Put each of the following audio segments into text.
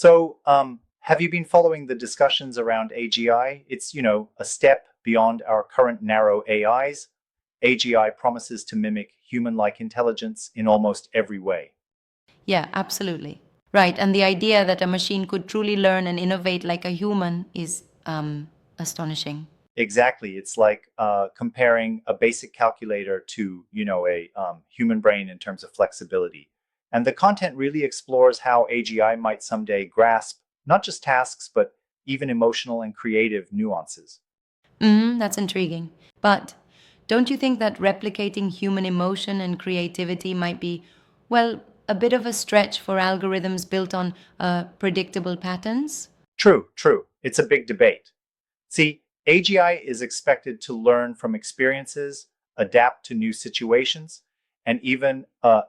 Have you been following the discussions around AGI? It's, a step beyond our current narrow AIs. AGI promises to mimic human-like intelligence in almost every way. Yeah, absolutely. Right. And the idea that a machine could truly learn and innovate like a human is astonishing. Exactly. It's like comparing a basic calculator to, a human brain in terms of flexibility. And the content really explores how AGI might someday grasp not just tasks, but even emotional and creative nuances. That's intriguing. But don't you think that replicating human emotion and creativity might be, well, a bit of a stretch for algorithms built on predictable patterns? True, true. It's a big debate. See, AGI is expected to learn from experiences, adapt to new situations, and even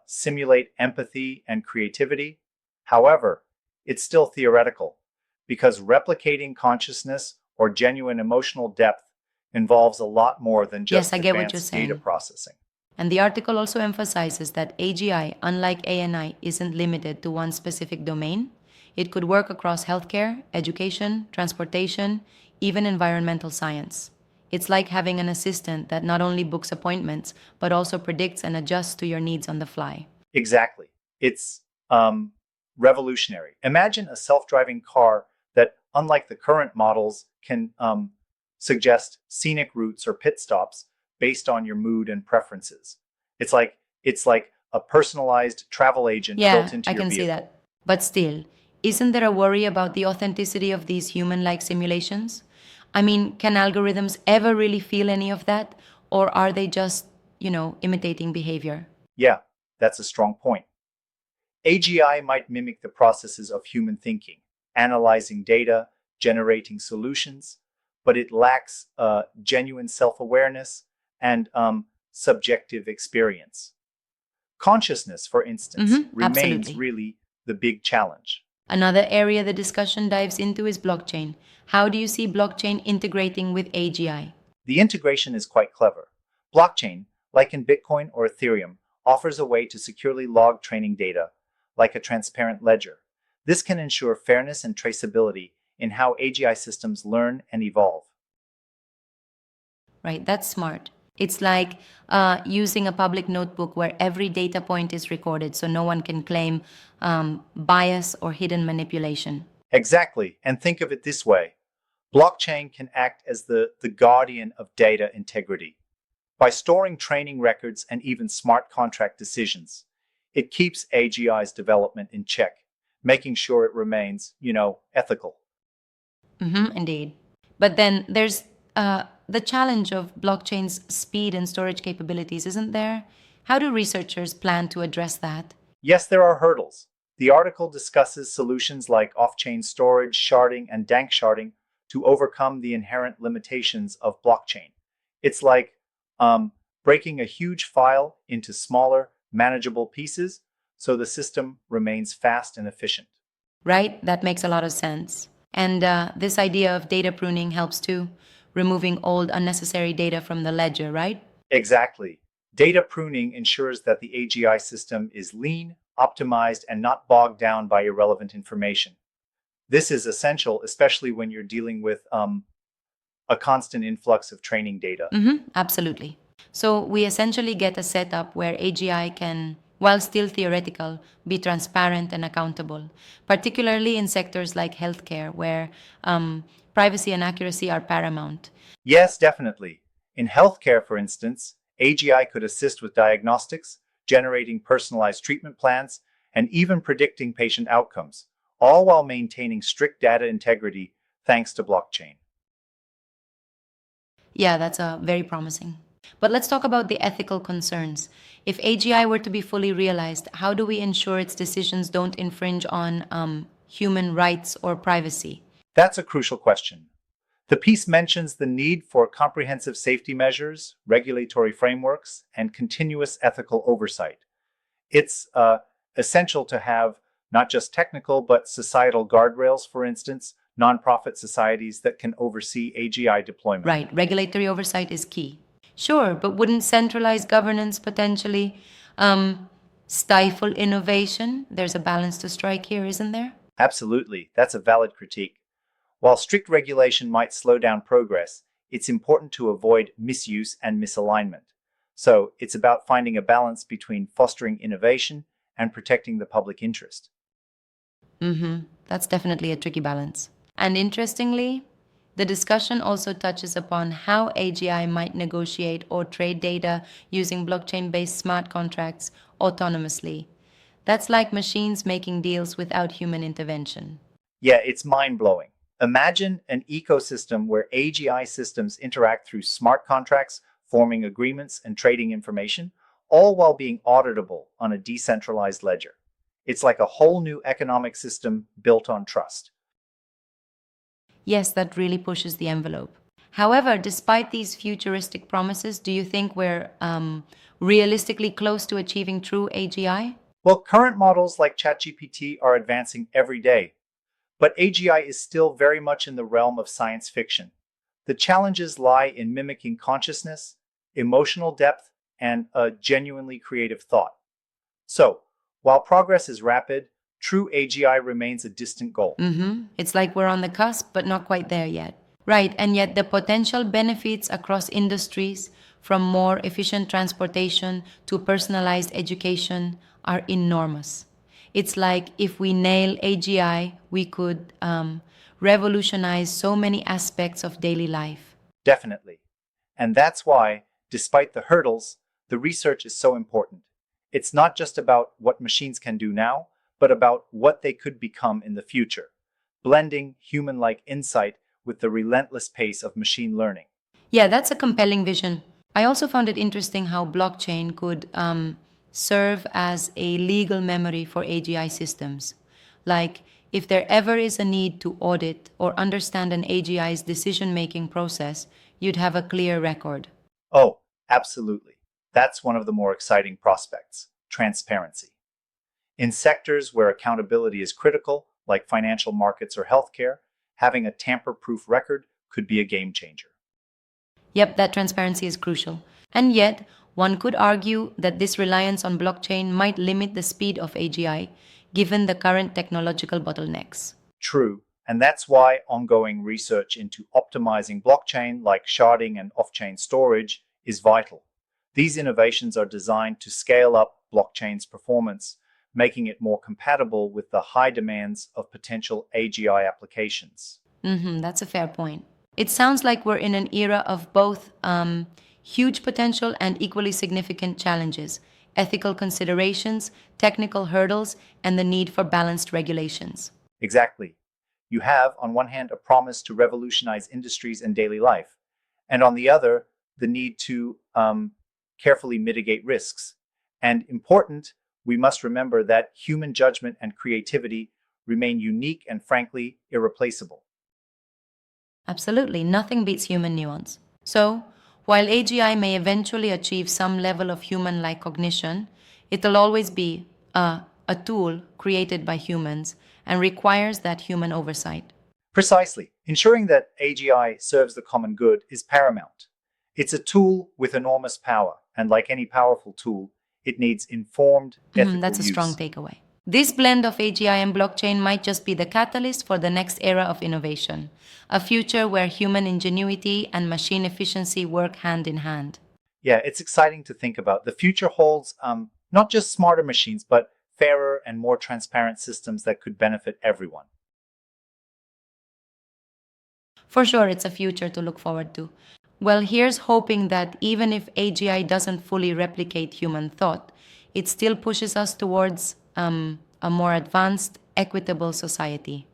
simulate empathy and creativity. However, it's still theoretical because replicating consciousness or genuine emotional depth involves a lot more than Yes, just I get what you're advanced data saying. processing. And the article also emphasizes that AGI, unlike ANI, isn't limited to one specific domain. It could work across healthcare, education, transportation, even environmental science. It's like having an assistant that not only books appointments, but also predicts and adjusts to your needs on the fly. Exactly. It's revolutionary. Imagine a self driving car that, unlike the current models, can suggest scenic routes or pit stops based on your mood and preferences. It's like a personalized travel agent built Yeah, into I your can see vehicle. that. But still, isn't there a worry about the authenticity of these human like simulations? I mean, can algorithms ever really feel any of that? Or are they just, imitating behavior? Yeah, that's a strong point. AGI might mimic the processes of human thinking, analyzing data, generating solutions, but it lacks genuine self awareness and subjective experience. Consciousness, for instance, remains Absolutely. really the big challenge. Another area the discussion dives into is blockchain. How do you see blockchain integrating with AGI? The integration is quite clever. Blockchain, like in Bitcoin or Ethereum, offers a way to securely log training data, like a transparent ledger. This can ensure fairness and traceability in how AGI systems learn and evolve. Right, that's smart. It's like using a public notebook where every data point is recorded so no one can claim bias or hidden manipulation. Exactly, and think of it this way. Blockchain can act as the guardian of data integrity. By storing training records and even smart contract decisions, it keeps AGI's development in check, making sure it remains, ethical. Indeed. But then there's the challenge of blockchain's speed and storage capabilities, isn't there? How do researchers plan to address that? Yes, there are hurdles. The article discusses solutions like off chain storage, sharding, and dank sharding to overcome the inherent limitations of blockchain. It's like um, breaking a huge file into smaller, manageable pieces so the system remains fast and efficient. Right? That makes a lot of sense. And this idea of data pruning helps too, removing old, unnecessary data from the ledger, right? Exactly. Data pruning ensures that the AGI system is lean, optimized, and not bogged down by irrelevant information. This is essential, especially when you're dealing with a constant influx of training data. Absolutely. So we essentially get a setup where AGI can, while still theoretical, be transparent and accountable, particularly in sectors like healthcare, where privacy and accuracy are paramount. Yes, definitely. In healthcare, for instance, AGI could assist with diagnostics, generating personalized treatment plans, and even predicting patient outcomes, all while maintaining strict data integrity thanks to blockchain. Yeah, that's very promising. But let's talk about the ethical concerns. If AGI were to be fully realized, how do we ensure its decisions don't infringe on human rights or privacy? That's a crucial question. The piece mentions the need for comprehensive safety measures, regulatory frameworks, and continuous ethical oversight. It's essential to have not just technical but societal guardrails, for instance, nonprofit societies that can oversee AGI deployment. Right, regulatory oversight is key. Sure, but wouldn't centralized governance potentially um, stifle innovation? There's a balance to strike here, isn't there? Absolutely, that's a valid critique. While strict regulation might slow down progress, it's important to avoid misuse and misalignment. So, it's about finding a balance between fostering innovation and protecting the public interest. That's definitely a tricky balance. And interestingly, the discussion also touches upon how AGI might negotiate or trade data using blockchain based smart contracts autonomously. That's like machines making deals without human intervention. Yeah, it's mind blowing. Imagine an ecosystem where AGI systems interact through smart contracts, forming agreements and trading information, all while being auditable on a decentralized ledger. It's like a whole new economic system built on trust. Yes, that really pushes the envelope. However, despite these futuristic promises, do you think we're realistically close to achieving true AGI? Well, current models like ChatGPT are advancing every day, but AGI is still very much in the realm of science fiction. The challenges lie in mimicking consciousness, emotional depth, and a genuinely creative thought. So, while progress is rapid, true AGI remains a distant goal. It's like we're on the cusp, but not quite there yet. Right, and yet the potential benefits across industries, from more efficient transportation to personalized education, are enormous. It's like if we nail AGI, we could revolutionize so many aspects of daily life. Definitely. And that's why, despite the hurdles, the research is so important. It's not just about what machines can do now, but about what they could become in the future, blending human like insight with the relentless pace of machine learning. Yeah, that's a compelling vision. I also found it interesting how blockchain could serve as a legal memory for AGI systems. Like, if there ever is a need to audit or understand an AGI's decision making process, you'd have a clear record. Oh, absolutely. That's one of the more exciting prospects transparency. In sectors where accountability is critical, like financial markets or healthcare, having a tamper proof record could be a game changer. Yep, that transparency is crucial. And yet, one could argue that this reliance on blockchain might limit the speed of AGI given the current technological bottlenecks. True, and that's why ongoing research into optimizing blockchain, like sharding and off chain storage, is vital. These innovations are designed to scale up blockchain's performance, making it more compatible with the high demands of potential AGI applications. That's a fair point. It sounds like we're in an era of both huge potential and equally significant challenges, ethical considerations, technical hurdles, and the need for balanced regulations. Exactly. You have, on one hand, a promise to revolutionize industries and daily life, and on the other, the need to carefully mitigate risks. And important, we must remember that human judgment and creativity remain unique and frankly irreplaceable. Absolutely, nothing beats human nuance. So, while AGI may eventually achieve some level of human like cognition, it'll always be a tool created by humans and requires that human oversight. Precisely. Ensuring that AGI serves the common good is paramount. It's a tool with enormous power, and like any powerful tool, it needs informed, ethical That's a strong use. takeaway. This blend of AGI and blockchain might just be the catalyst for the next era of innovation, a future where human ingenuity and machine efficiency work hand in hand. Yeah, it's exciting to think about. The future holds not just smarter machines, but fairer and more transparent systems that could benefit everyone. For sure, it's a future to look forward to. Well, here's hoping that even if AGI doesn't fully replicate human thought, it still pushes us towards a more advanced, equitable society.